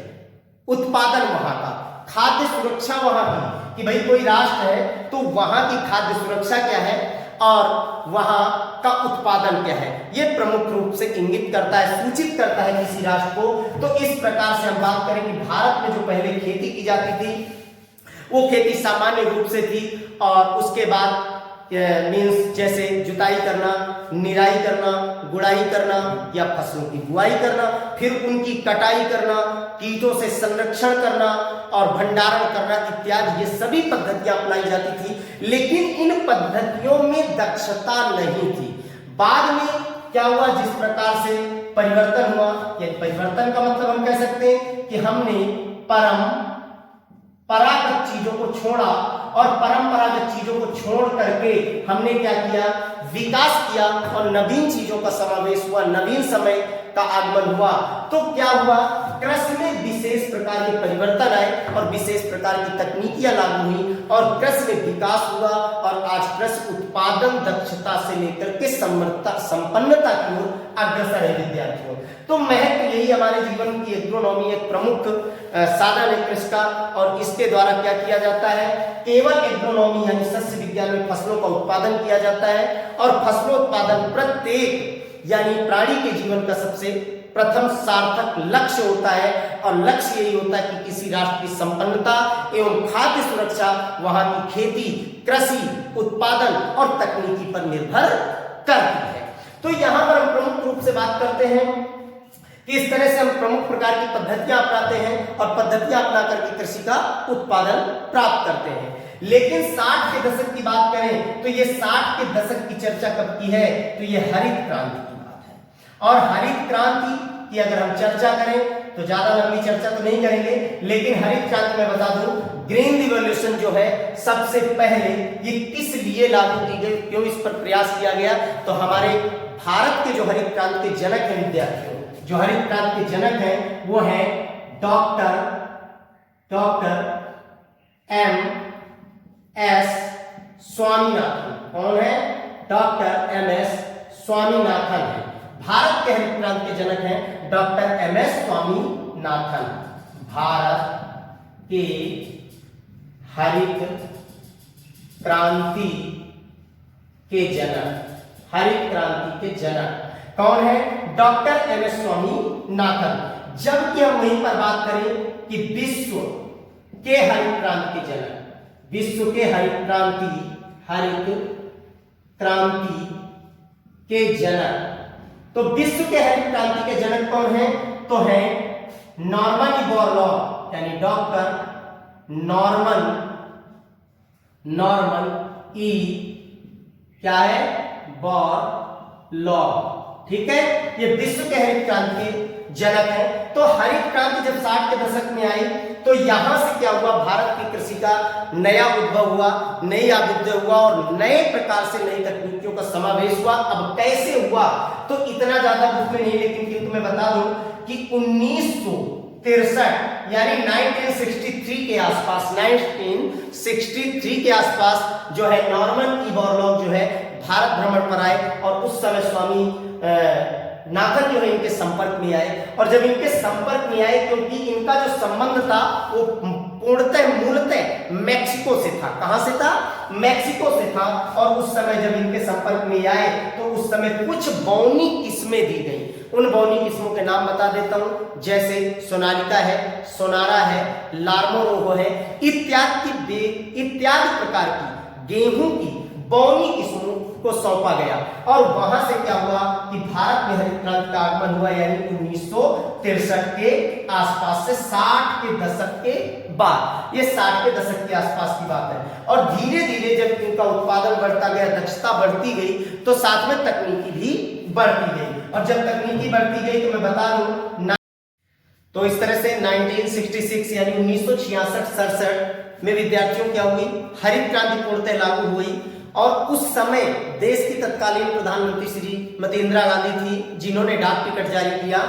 [SPEAKER 1] उत्पादन वहां का, खाद्य सुरक्षा वहां की, कि भाई कोई राष्ट्र है तो वहां की खाद्य सुरक्षा क्या है और वहां का उत्पादन क्या है, यह प्रमुख रूप से इंगित करता है, सूचित करता है किसी राष्ट्र को। तो इस प्रकार से हम बात करें कि भारत में जो पहले खेती की जाती थी वो खेती सामान्य रूप से थी, और उसके बाद मीन्स जैसे जुताई करना, निराई करना, गुड़ाई करना या फसलों की बुआई करना, फिर उनकी कटाई करना, कीटों से संरक्षण करना और भंडारण करना इत्यादि, ये सभी पद्धतियां अपनाई जाती थी। लेकिन इन पद्धतियों में दक्षता नहीं थी। बाद में क्या हुआ, जिस प्रकार से परिवर्तन हुआ, या परिवर्तन का मतलब हम कह सकते हैं कि हमने परंपरागत चीजों को छोड़ा, और परंपरागत चीजों को छोड़ करके हमने क्या किया, विकास किया और नवीन चीजों का समावेश हुआ, नवीन समय का आगमन हुआ। तो क्या हुआ, कृषि में विशेष प्रकार के परिवर्तन आए और विशेष प्रकार की तकनीकियां लागू हुई और कृषि में विकास हुआ, और आज कृषि उत्पादन दक्षता से लेकर के संपन्नता की ओर अग्रसर है विद्यार्थियों। तो महत्व यही हमारे जीवन की एग्रोनॉमी एक प्रमुख साधन है कृषि का, और इसके द्वारा क्या किया जाता है, केवल एग्रोनॉमी यानी सस्य विज्ञान में फसलों का उत्पादन किया जाता है, और फसलों उत्पादन प्रत्येक यानी प्राणी के जीवन का सबसे प्रथम सार्थक लक्ष्य होता है। और लक्ष्य यही होता है कि किसी राष्ट्र की संपन्नता एवं खाद्य सुरक्षा वहां की खेती, कृषि, उत्पादन और तकनीकी पर निर्भर करती है। तो यहां पर हम प्रमुख रूप से बात करते हैं कि इस तरह से हम प्रमुख प्रकार की पद्धतियां अपनाते हैं और पद्धतियां अपना करके कृषि का उत्पादन प्राप्त करते हैं। लेकिन 60 के दशक की बात करें तो ये 60 के दशक की चर्चा कब की है, तो ये हरित क्रांति की बात है। और हरित क्रांति की अगर हम चर्चा करें तो ज्यादा लंबी चर्चा तो नहीं करेंगे, लेकिन हरित क्रांति में बता दूं, ग्रीन रिवॉल्यूशन जो है सबसे पहले ये किस लिए लागू की गई, क्यों इस पर प्रयास किया गया, तो हमारे भारत के जो हरित क्रांति के जनक हैं विद्यार्थियों, जो हरित क्रांति के जनक हैं वो हैं डॉक्टर एम.एस. स्वामीनाथन। कौन है, डॉक्टर एम.एस. स्वामीनाथन है। भारत के हरित क्रांति के जनक हैं डॉक्टर एम.एस. स्वामीनाथन। भारत के हरित क्रांति के जनक, हरित क्रांति के जनक कौन है? Doctor M S Swaminathan. जबकि हम वहीं पर बात करें कि विश्व के हरित क्रांति के जनक, विश्व के हरित क्रांति के जनक, तो विश्व के हरित क्रांति के जनक कौन है? तो है नॉर्मन बोरलॉग, यानी डॉक्टर नॉर्मन ई क्या है? बोरलॉग। ठीक है, ये विश्व के हरित क्रांति के जनक है। तो हरित क्रांति जब 60 के दशक में आई तो यहां से क्या हुआ? भारत की कृषि का नया उद्भव हुआ, नई अभ्युदय हुआ और नए प्रकार से नई तकनीकियों का समावेश हुआ। अब कैसे हुआ तो इतना ज्यादा बुक में नहीं, लेकिन किंतु मैं बता दूं कि 1963 यानी 1963 के आसपास, 1963 के आसपास जो है नॉर्मन ई बोरलॉग जो है भारत भ्रमण पर आए और उस समय स्वामी नाथन जो है इनके संपर्क में आए। और जब इनके संपर्क में आए, क्योंकि इनका जो संबंध था वो पूर्णतः मूलतः मैक्सिको से था। कहां से था? मैक्सिको से था। और उस समय जब इनके संपर्क में आए तो उस समय कुछ बौनी किस्में दी गई। उन बौनी किस्मों के नाम बता देता हूं, जैसे सोनालिका है, सोनारा है, लार्मोरोहो है, इत्यादि प्रकार की गेहूं की बौनी किस्मों को सौंपा गया। और वहां से क्या हुआ कि भारत में हरित क्रांति का आगमन हुआ, यानी 1963 के आसपास से 60 के दशक के बाद। ये 60 के दशक के आसपास की बात है। और धीरे धीरे जब इनका उत्पादन बढ़ता गया, दक्षता बढ़ती गई, तो साथ में तकनीकी भी बढ़ती गई। और जब तकनीकी बढ़ती गई तो मैं बता दूं, तो इस तरह से 1966 यानी 1966-67 में विद्यार्थियों क्या हुई? हरित क्रांति पूर्णतः लागू हुई। और उस समय देश की तत्कालीन प्रधानमंत्री श्रीमती इंदिरा गांधी थी, जिन्होंने डाक टिकट जारी किया।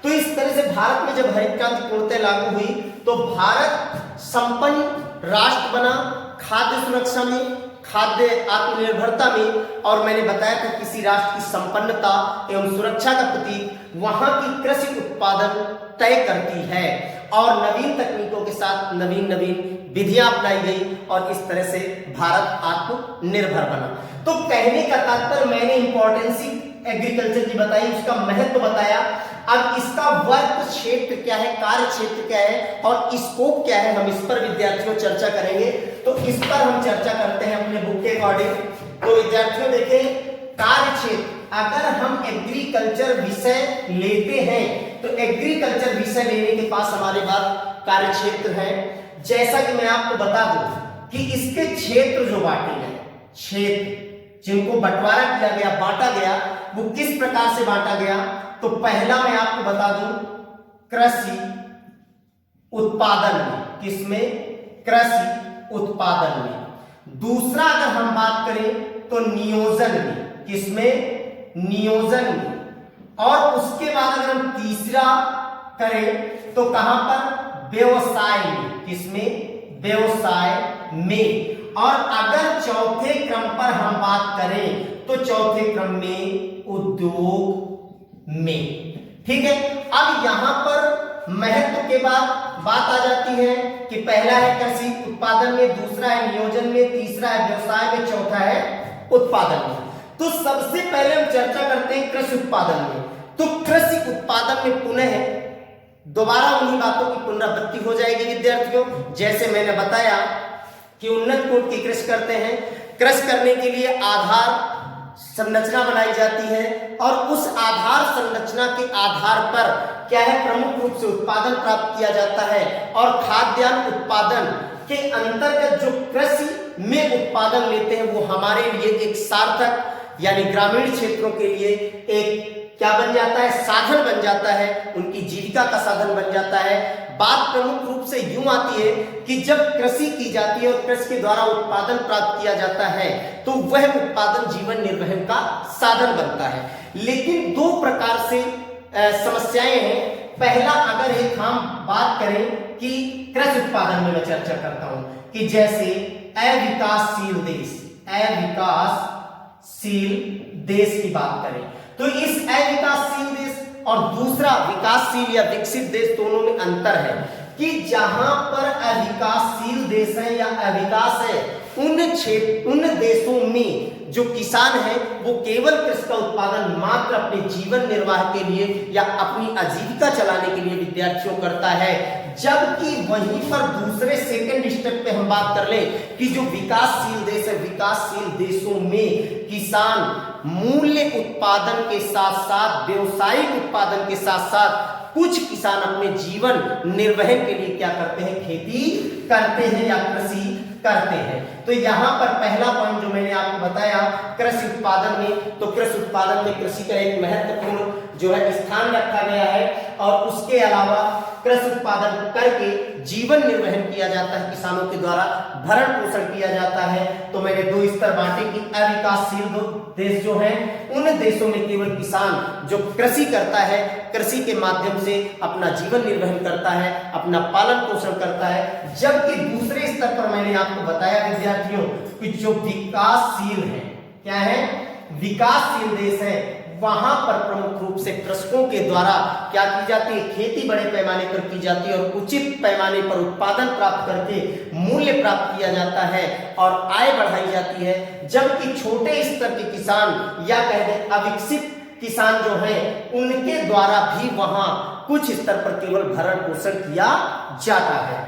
[SPEAKER 1] तो इस तरह से भारत में जब हरित क्रांति पूर्णतः लागू हुई तो भारत संपन्न राष्ट्र बना, खाद्य सुरक्षा में, खाद्य आत्मनिर्भरता में। और मैंने बताया था किसी राष्ट्र की संपन्नता एवं सुरक्षा का प्रतीक वहां की कृषि उत्पादन तय करती है। और नवीन तकनीकों के साथ नवीन विधियां अपनाई गई और इस तरह से भारत आत्मनिर्भर बना। तो कहने का तात्पर्य, मैंने इंपॉर्टेंस एग्रीकल्चर की बताई, उसका महत्व बताया। अब इसका वर्क क्षेत्र क्या है, कार्य क्षेत्र क्या है और स्कोप क्या है, हम इस पर विद्यार्थियों चर्चा करेंगे। तो इस पर हम चर्चा करते हैं अपने बुक के अकॉर्डिंग। तो विद्यार्थियों देखें, कार्य क्षेत्र, अगर हम एग्रीकल्चर विषय लेते हैं तो एग्रीकल्चर विषय लेने के पास हमारे पास कार्य क्षेत्र है। जैसा कि मैं आपको बता दूं कि इसके क्षेत्र जो बांटे गए, क्षेत्र जिनको बंटवारा किया गया, बांटा गया, वो किस प्रकार से बांटा गया? तो पहला मैं आपको बता दूं, कृषि उत्पादन में, किसमें? कृषि उत्पादन में। दूसरा अगर हम बात करें तो नियोजन में, किसमें? नियोजन में। और उसके बाद अगर हम तीसरा करें तो कहां पर? व्यवसाय में, किसमें? व्यवसाय में। और अगर चौथे क्रम पर हम बात करें तो चौथे क्रम में उद्योग में। ठीक है, अब यहां पर महत्व के बाद बात आ जाती है कि पहला है कृषि उत्पादन में, दूसरा है नियोजन में, तीसरा है व्यवसाय में, चौथा है उत्पादन में। तो सबसे पहले हम चर्चा करते हैं कृषि उत्पादन में। तो कृषि उत्पादन में पुनः दोबारा उन्हीं बातों की पुनरावृत्ति हो जाएगी विद्यार्थियों। जैसे मैंने बताया कि उन्नत कोट की कृषि करते हैं, कृषि करने के लिए आधार संरचना बनाई जाती है और उस आधार संरचना के आधार पर क्या है, प्रमुख रूप से उत्पादन प्राप्त किया जाता है। और खाद्यान्न उत्पादन के अंतर्गत जो कृषि में उत्पादन लेते हैं वो हमारे लिए एक सार्थक यानी ग्रामीण क्षेत्रों के लिए एक क्या बन जाता है, साधन बन जाता है, उनकी जीविका का साधन बन जाता है। बात प्रमुख रूप से यूं आती है कि जब कृषि की जाती है और कृषि के द्वारा उत्पादन प्राप्त किया जाता है तो वह उत्पादन जीवन निर्वहन का साधन बनता है। लेकिन दो प्रकार से समस्याएं हैं। पहला, अगर एक हम बात करें कि कृषि उत्पादन में मैं चर्चा करता हूं कि जैसे अविकासशील देश की बात करें तो इस अविकासशील देश और दूसरा विकासशील या विकसित देश दोनों में अंतर है। कि जहां पर अविकासशील देश है या अविकास है, उन देशों में जो किसान है वो केवल कृषि का उत्पादन मात्र अपने जीवन निर्वाह के लिए या अपनी आजीविका चलाने के लिए विद्यार्थियों करता है। जबकि वहीं पर दूसरे सेकंड स्टेप पे हम बात कर ले कि जो विकासशील देश है, विकासशील देशों में किसान मूल्य उत्पादन के साथ साथ व्यावसायिक उत्पादन के साथ साथ कुछ किसान अपने जीवन निर्वहन के लिए क्या करते हैं, खेती करते हैं या कृषि करते हैं। तो यहाँ पर पहला पॉइंट जो मैंने आपको बताया कृषि उत्पादन में, तो कृषि उत्पादन में कृषि का एक महत्वपूर्ण जो है स्थान रखा गया है और उसके अलावा कृषि उत्पादन करके जीवन निर्वहन किया जाता है, किसानों के द्वारा भरण पोषण किया जाता है। तो मैंने दो स्तर बांटे कि अविकासशील देश जो है उन देशों में केवल किसान जो कृषि करता है, कृषि के माध्यम से अपना जीवन निर्वहन करता है, अपना पालन पोषण करता है। जबकि दूसरे स्तर पर मैंने आपको बताया विद्यार्थियों कि जो विकासशील है, क्या है, विकासशील देश है, वहां पर प्रमुख रूप से कृषकों के द्वारा क्या की जाती है, खेती बड़े पैमाने पर की जाती है और उचित पैमाने पर उत्पादन प्राप्त करके मूल्य प्राप्त किया जाता है और आय बढ़ाई जाती है। जबकि छोटे स्तर के किसान या कह दें अविकसित किसान जो है उनके द्वारा भी वहां कुछ स्तर पर केवल भरण पोषण किया जाता है।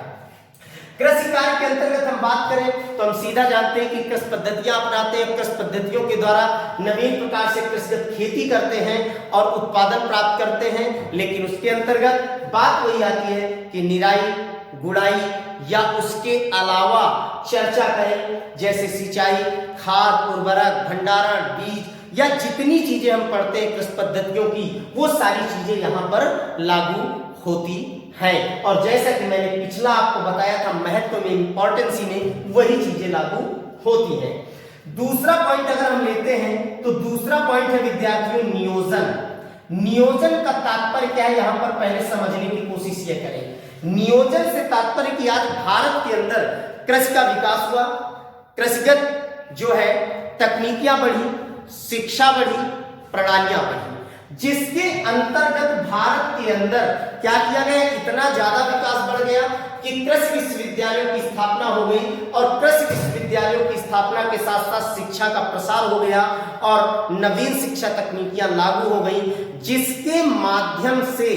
[SPEAKER 1] कृषि कार्य के अंतर्गत हम बात करें तो हम सीधा जानते हैं कि कृषि पद्धतियां अपनाते हैं, कृषि पद्धतियों के द्वारा नवीन प्रकार से कृषिगत खेती करते हैं और उत्पादन प्राप्त करते हैं। लेकिन उसके अंतर्गत बात वही आती है कि निराई गुड़ाई या उसके अलावा चर्चा करें जैसे सिंचाई, खाद, उर्वरक, भंडारण, बीज या जितनी चीजें हम पढ़ते हैं कृषि पद्धतियों की, वो सारी चीजें यहाँ पर लागू होती है। और जैसा कि मैंने पिछला आपको बताया था महत्व में, इंपॉर्टेंसी में, वही चीजें लागू होती हैं। दूसरा पॉइंट अगर हम लेते हैं तो दूसरा पॉइंट है विद्यार्थियों नियोजन। नियोजन का तात्पर्य क्या है, यहां पर पहले समझने की कोशिश ये करें। नियोजन से तात्पर्य कि आज भारत के अंदर कृषि का विकास हुआ, कृषिगत जो है तकनीकियां बढ़ी, शिक्षा बढ़ी, प्रणालियां बढ़ी, जिसके अंतर्गत भारत के अंदर क्या किया गया, इतना ज्यादा विकास बढ़ गया कि कृषि विश्वविद्यालयों की स्थापना हो गई और कृषि विश्वविद्यालयों की स्थापना के साथ साथ शिक्षा का प्रसार हो गया और नवीन शिक्षा तकनीकियां लागू हो गई, जिसके माध्यम से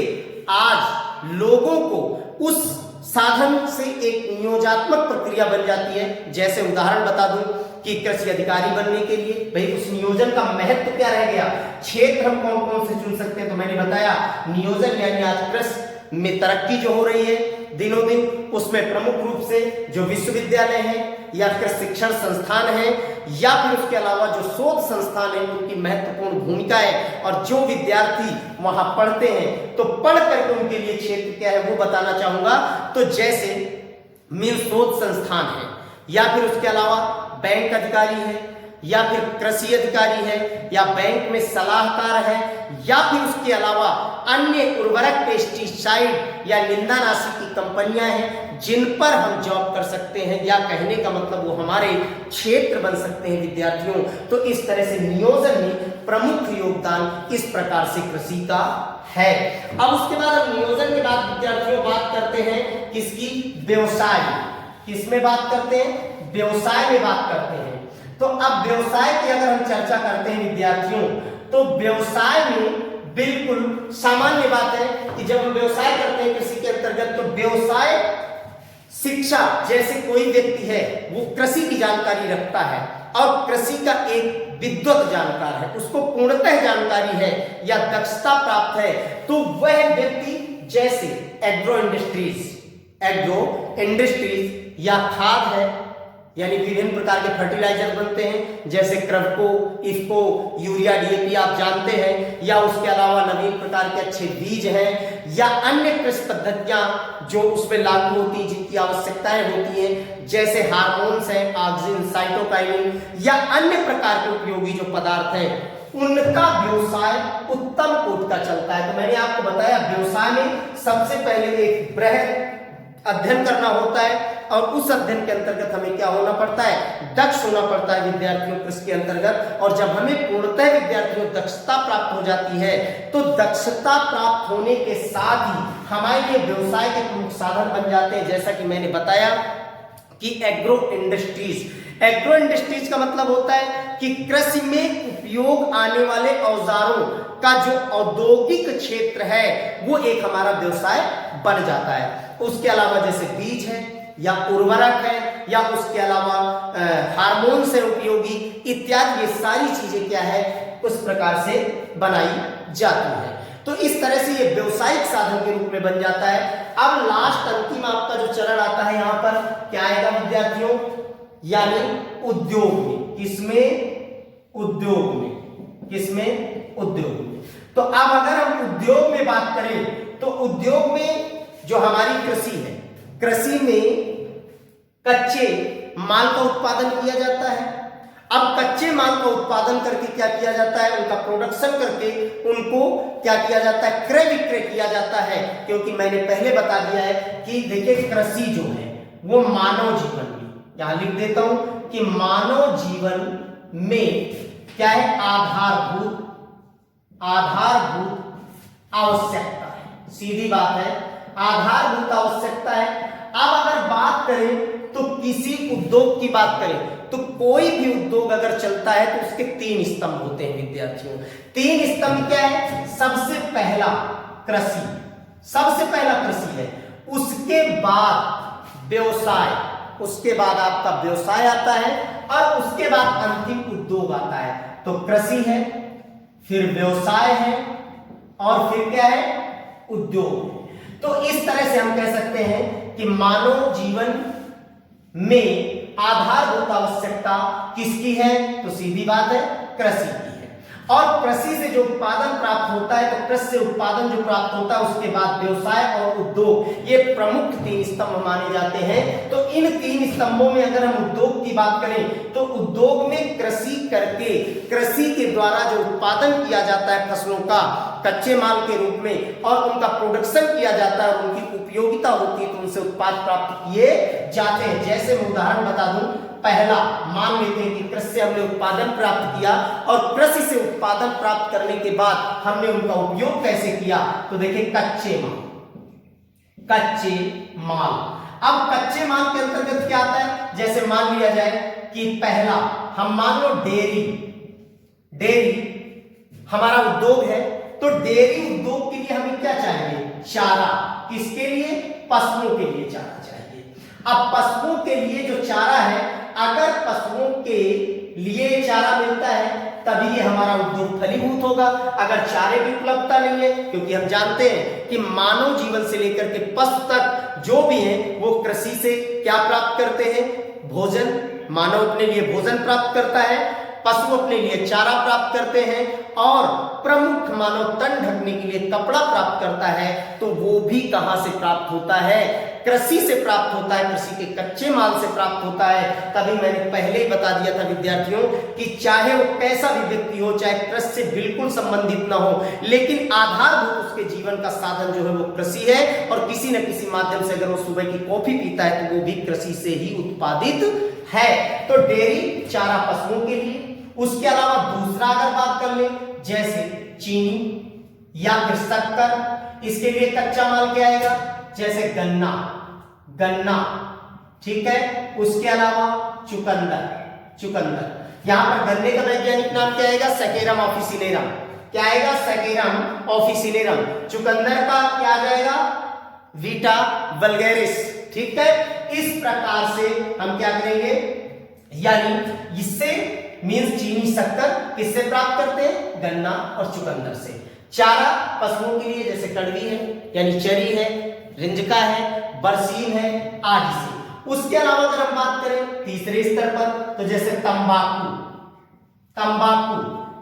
[SPEAKER 1] आज लोगों को उस साधन से एक नियोजात्मक प्रक्रिया बन जाती है। जैसे उदाहरण बता दूं कि कृषि अधिकारी बनने के लिए भाई उस नियोजन का महत्व क्या रह गया, क्षेत्र हम कौन कौन से चुन सकते हैं, तो मैंने बताया नियोजन यानी आज कृषि में तरक्की जो हो रही है दिनों दिन, उसमें प्रमुख रूप से जो विश्वविद्यालय हैं या फिर शिक्षण संस्थान है या फिर उसके अलावा जो शोध संस्थान है उनकी महत्वपूर्ण भूमिका है। और जो विद्यार्थी वहां पढ़ते हैं तो पढ़ करके उनके लिए क्षेत्र क्या है वो बताना चाहूंगा। तो जैसे मिल शोध संस्थान है या फिर उसके अलावा बैंक अधिकारी है या फिर कृषि अधिकारी है या बैंक में सलाहकार है या फिर उसके अलावा अन्य उर्वरक, पेस्टिसाइड या निंदानाशी की कंपनियां हैं जिन पर हम जॉब कर सकते हैं, या कहने का मतलब वो हमारे क्षेत्र बन सकते हैं विद्यार्थियों। तो इस तरह से नियोजन में प्रमुख योगदान इस प्रकार से कृषि का है। अब उसके बाद हम नियोजन के बाद विद्यार्थियों बात करते हैं किसकी, व्यवसाय। किसमें बात करते हैं, व्यवसाय में बात करते हैं। तो अब व्यवसाय की अगर हम चर्चा करते हैं विद्यार्थियों, तो व्यवसाय में बिल्कुल सामान्य बात है कि जब हम व्यवसाय करते हैं कृषि के अंतर्गत, तो व्यवसाय शिक्षा, जैसे कोई व्यक्ति है वो कृषि की जानकारी रखता है और कृषि का एक विद्वत जानकार है, उसको पूर्णतः जानकारी है या दक्षता प्राप्त है, तो वह व्यक्ति जैसे एग्रो इंडस्ट्रीज या खाद है यानी विभिन्न प्रकार के फर्टिलाइजर बनते हैं जैसे क्रवको, इफ्को, यूरिया, डीएपी आप जानते हैं, या उसके अलावा नवीन प्रकार के अच्छे बीज हैं या अन्य कृषि पद्धतियां जो उसमें लागू होती जिनकी आवश्यकताएं होती हैं जैसे हार्मोन्स हैं, ऑक्सिन, साइटोकाइनिन या अन्य प्रकार के उपयोगी जो पदार्थ हैं, उनका व्यवसाय उत्तम कोटि का चलता है। तो मैंने आपको बताया व्यवसाय में सबसे पहले एक बृहद अध्ययन करना होता है और उस अध्ययन के अंतर्गत हमें क्या होना पड़ता है, दक्ष होना पड़ता है विद्यार्थियों को इसके अंतर्गत। और जब हमें पूर्णतः विद्यार्थियों को दक्षता प्राप्त हो जाती है तो दक्षता प्राप्त होने के साथ ही हमारे लिए व्यवसाय के प्रमुख साधन बन जाते हैं। जैसा कि मैंने बताया कि एग्रो इंडस्ट्रीज का मतलब होता है कि कृषि में उपयोग आने वाले औजारों का जो औद्योगिक क्षेत्र है वो एक हमारा व्यवसाय बन जाता है। उसके अलावा जैसे बीज है या उर्वरक है या उसके अलावा हार्मोन से उपयोगी इत्यादि ये सारी चीजें क्या है उस प्रकार से बनाई जाती है। तो इस तरह से ये व्यवसायिक साधन के रूप में बन जाता है। अब लास्ट अंतिम आपका जो चरण आता है यहाँ पर क्या आएगा विद्यार्थियों, यानी उद्योग में। किसमें उद्योग में। तो अब अगर हम उद्योग में बात करें तो उद्योग में जो हमारी कृषि है, कृषि में कच्चे माल का उत्पादन किया जाता है। अब कच्चे माल का उत्पादन करके क्या किया जाता है, उनका प्रोडक्शन करके उनको क्या किया जाता है, क्रय विक्रय किया जाता है। क्योंकि मैंने पहले बता दिया है कि देखिए कृषि जो है वो मानव जीवन में, यहां लिख देता हूं कि मानव जीवन में क्या है, आधारभूत आवश्यकता है। सीधी बात है, आधारभूत आवश्यकता है। अब अगर बात करें तो किसी उद्योग की बात करें तो कोई भी उद्योग अगर चलता है तो उसके 3 स्तंभ होते हैं विद्यार्थियों। 3 स्तंभ क्या है, सबसे पहला कृषि है, उसके बाद व्यवसाय, उसके बाद आपका व्यवसाय आता है और उसके बाद अंतिम उद्योग आता है। तो कृषि है, फिर व्यवसाय है और फिर क्या है, उद्योग। तो इस तरह से हम कह सकते हैं कि मानव जीवन में आधारभूत आवश्यकता किसकी है, तो सीधी बात है कृषि की है। और कृषि से जो उत्पादन प्राप्त होता है, तो कृषि से उत्पादन जो प्राप्त होता है उसके बाद व्यवसाय और उद्योग, ये प्रमुख 3 स्तंभ माने जाते हैं। तो इन 3 स्तंभों में अगर हम उद्योग की बात करें तो उद्योग में कृषि करके, कृषि के द्वारा जो उत्पादन किया जाता है फसलों का कच्चे माल के रूप में और उनका प्रोडक्शन किया जाता है और उनकी उपयोगिता होती है तो उनसे उत्पाद प्राप्त किए जाते हैं। जैसे मैं उदाहरण बता दूं, पहला मान लेते हैं कि कृषि से हमने उत्पादन प्राप्त किया और कृषि से उत्पादन प्राप्त करने के बाद हमने उनका उपयोग कैसे किया, तो देखिए कच्चे माल। अब कच्चे माल के अंतर्गत क्या आता है, जैसे मान लिया जाए कि पहला हम मान लो डेयरी हमारा उद्योग है, तो डेयरी उद्योग के लिए हमें क्या चाहिए, चारा। किसके लिए, पशुओं के लिए चारा चाहिए। अब पशुओं के लिए जो चारा है, अगर पशुओं के लिए चारा मिलता है तभी ये हमारा उद्योग फलीभूत होगा। अगर चारे की उपलब्धता नहीं है, क्योंकि हम जानते हैं कि मानव जीवन से लेकर के पशु तक जो भी है वो कृषि से क्या प्राप्त करते हैं, भोजन। मानव अपने लिए भोजन प्राप्त करता है, पशु अपने लिए चारा प्राप्त करते हैं और प्रमुख मानव तन ढकने के लिए कपड़ा प्राप्त करता है। तो वो भी कहां से प्राप्त होता है, कृषि से प्राप्त होता है, कृषि के कच्चे माल से प्राप्त होता है। तभी मैंने पहले ही बता दिया था विद्यार्थियों कि चाहे वो कैसा भी व्यक्ति हो, चाहे कृषि से बिल्कुल संबंधित ना हो, लेकिन आधारभूत उसके जीवन का साधन जो है वो कृषि है। और किसी न किसी माध्यम से अगर वो सुबह की कॉफी पीता है तो वो भी कृषि से ही उत्पादित है। तो डेयरी चारा पशुओं के लिए। उसके अलावा दूसरा अगर बात कर ले, जैसे चीनी या फिर शक्कर, इसके लिए कच्चा माल क्या आएगा, जैसे गन्ना, ठीक है। उसके अलावा चुकंदर, यहां पर गन्ने का वैज्ञानिक नाम क्या आएगा, सैकेरम ऑफिसिनेरम। क्या आएगा, सैकेरम ऑफिसिनेरम। चुकंदर का क्या आ जाएगा, वीटा वल्गैरिस, ठीक है। इस प्रकार से हम क्या करेंगे, यानी इससे मींस चीनी शक्कर किससे प्राप्त करते हैं, गन्ना और चुकंदर से। चारा पशुओं के लिए जैसे कड़वी है यानी चरी है, रिंजका है, बरसीन है आदि से। उसके अलावा अगर हम बात करें तीसरे स्तर पर, तो जैसे तंबाकू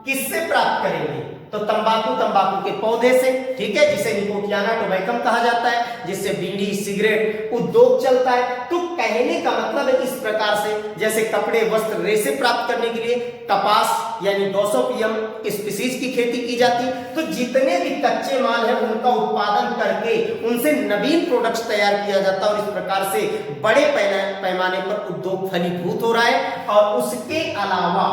[SPEAKER 1] किससे प्राप्त करेंगे, तो तंबाकू के पौधे से, ठीक है, जिसे निकोटियाना टोबैकम कहा जाता है, जिससे बीड़ी सिगरेट उद्योग चलता है। तो कहने का मतलब है इस प्रकार से, जैसे कपड़े वस्त्र रेशे प्राप्त करने के लिए कपास यानी 200 पीएम स्पीसीज की खेती की जाती है। तो जितने भी कच्चे माल है उनका उत्पादन करके उनसे नवीन प्रोडक्ट्स तैयार किया जाता है और इस प्रकार से बड़े पैमाने पर उद्योग फलीभूत हो रहा है। और उसके अलावा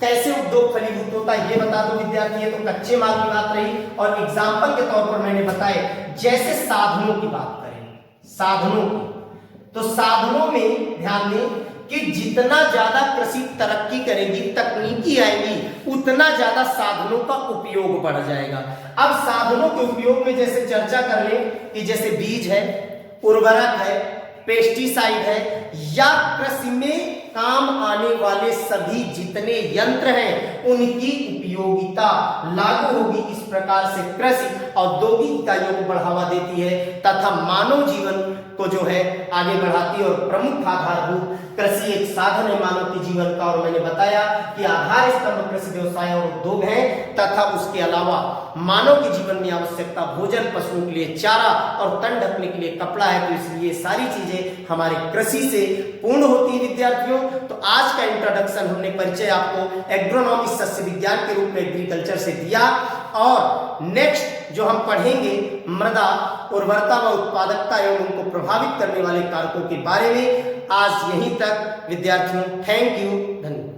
[SPEAKER 1] कैसे उद्योग फलीभूत होता है ये बता दो विद्यार्थी। ये तो कच्चे माल की बात रही और एग्जाम्पल के तौर पर मैंने बताया, जैसे साधनों की बात करें, साधनों की, तो साधनों में ध्यान दें कि जितना ज्यादा कृषि तरक्की करेगी, तकनीकी आएगी, उतना ज्यादा साधनों का उपयोग बढ़ जाएगा। अब साधनों के उपयोग में जैसे चर्चा कर ले कि जैसे बीज है, उर्वरक है, पेस्टिसाइड है, या कृषि में काम आने वाले सभी जितने यंत्र हैं उनकी उपयोगिता लागू होगी। इस प्रकार से कृषि औद्योगिक इकाइयों को बढ़ावा देती है तथा मानव जीवन को जो है आगे बढ़ाती है। और प्रमुख आधारभूत कृषि एक साधन है मानव के जीवन का। और मैंने बताया कि आधार स्तंभ कृषि व्यवसाय और उद्योग है तथा उसके अलावा मानव के जीवन में आवश्यकता भोजन, पशुओं के लिए चारा और तन ढकने के लिए कपड़ा है। तो इसलिए सारी चीजें हमारे कृषि से पूर्ण होती है विद्यार्थियों। तो आज का इंट्रोडक्शन हमने परिचय आपको एग्रोनॉमी सस्य विज्ञान के रूप में एग्रीकल्चर से दिया। और नेक्स्ट जो हम पढ़ेंगे मृदा उर्वरता व उत्पादकता एवं उनको प्रभावित करने वाले कारकों के बारे में। आज यहीं तक विद्यार्थियों, थैंक यू, धन्यवाद।